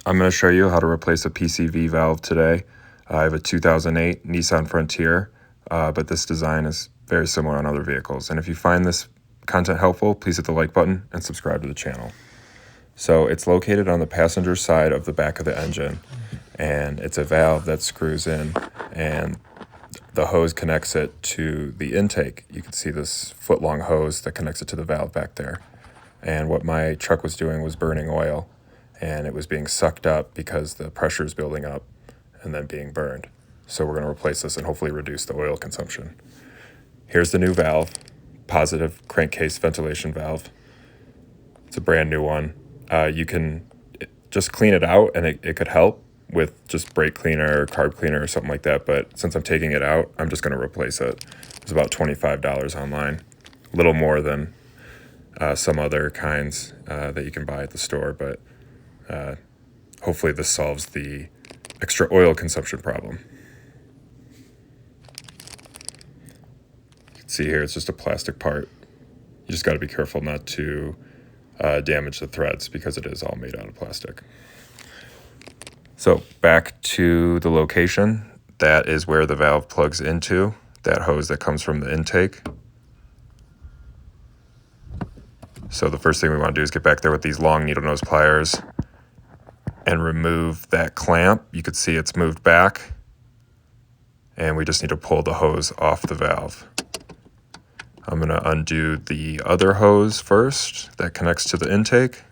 I'm going to show you how to replace a PCV valve today. I have a 2008 Nissan Frontier, but this design is very similar on other vehicles. And if you find this content helpful, please hit the like button and subscribe to the channel. So it's located on the passenger side of the back of the engine, and it's a valve that screws in, and the hose connects it to the intake. You can see this foot-long hose that connects it to the valve back there. And what my truck was doing was burning oil, and it was being sucked up because the pressure is building up and then being burned. So we're going to replace this and hopefully reduce the oil consumption. Here's the new valve, positive crankcase ventilation valve. It's a brand new one. You can just clean it out, and it could help with just brake cleaner or carb cleaner or something like that. But since I'm taking it out, I'm just going to replace it. It's about $25 online, a little more than some other kinds that you can buy at the store, but hopefully this solves the extra oil consumption problem. You can see here it's just a plastic part. You just got to be careful not to damage the threads because it is all made out of plastic. So back to the location. That is where the valve plugs into, that hose that comes from the intake. So the first thing we want to do is get back there with these long needle nose pliers and remove that clamp. You can see it's moved back, and we just need to pull the hose off the valve. I'm going to undo the other hose first that connects to the intake.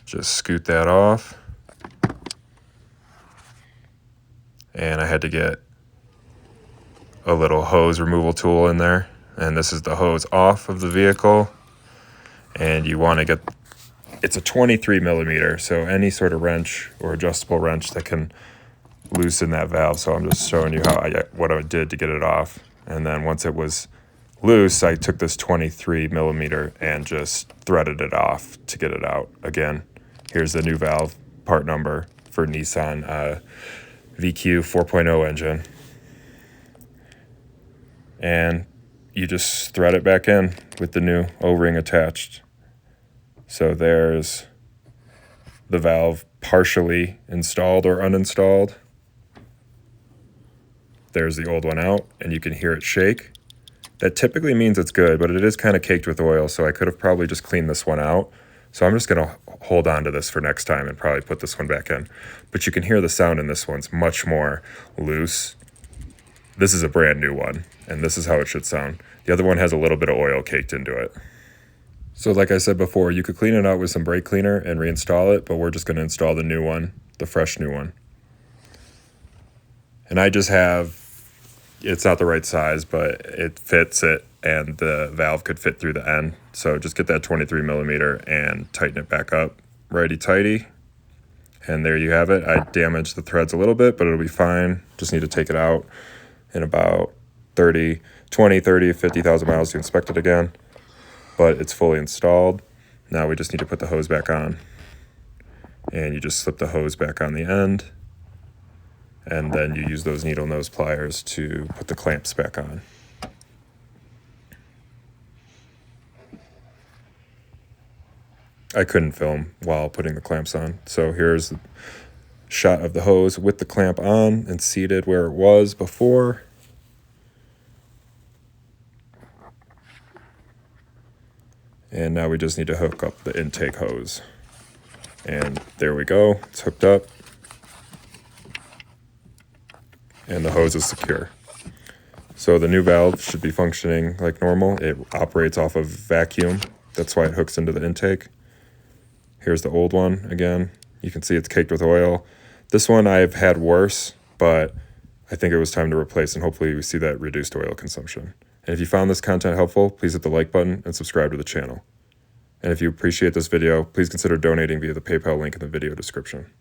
Just scoot that off. And I had to get a little hose removal tool in there. And this is the hose off of the vehicle. And you want to get, it's a 23 millimeter, so any sort of wrench or adjustable wrench that can loosen that valve. So I'm just showing you what I did to get it off. And then once it was loose, I took this 23 millimeter and just threaded it off to get it out. Again, here's the new valve part number for Nissan VQ 4.0 engine. And you just thread it back in with the new O-ring attached. So there's the valve partially installed or uninstalled. There's the old one out, and you can hear it shake. That typically means it's good, but it is kind of caked with oil, so I could have probably just cleaned this one out. So I'm just going to hold on to this for next time and probably put this one back in. But you can hear the sound in this one's much more loose. This is a brand new one, and this is how it should sound. The other one has a little bit of oil caked into it. So like I said before, you could clean it out with some brake cleaner and reinstall it, but we're just going to install the new one, the fresh new one. And I just have, it's not the right size, but it fits it, and the valve could fit through the end. So just get that 23 millimeter and tighten it back up righty-tighty. And there you have it. I damaged the threads a little bit, but it'll be fine. Just need to take it out in about 50,000 miles to inspect it again. But it's fully installed. Now we just need to put the hose back on. And you just slip the hose back on the end. And then you use those needle nose pliers to put the clamps back on. I couldn't film while putting the clamps on. So here's a shot of the hose with the clamp on and seated where it was before. And now we just need to hook up the intake hose. And there we go, it's hooked up. And the hose is secure. So the new valve should be functioning like normal. It operates off of vacuum. That's why it hooks into the intake. Here's the old one again. You can see it's caked with oil. This one I've had worse, but I think it was time to replace, and hopefully we see that reduced oil consumption. And if you found this content helpful, please hit the like button and subscribe to the channel. And if you appreciate this video, please consider donating via the PayPal link in the video description.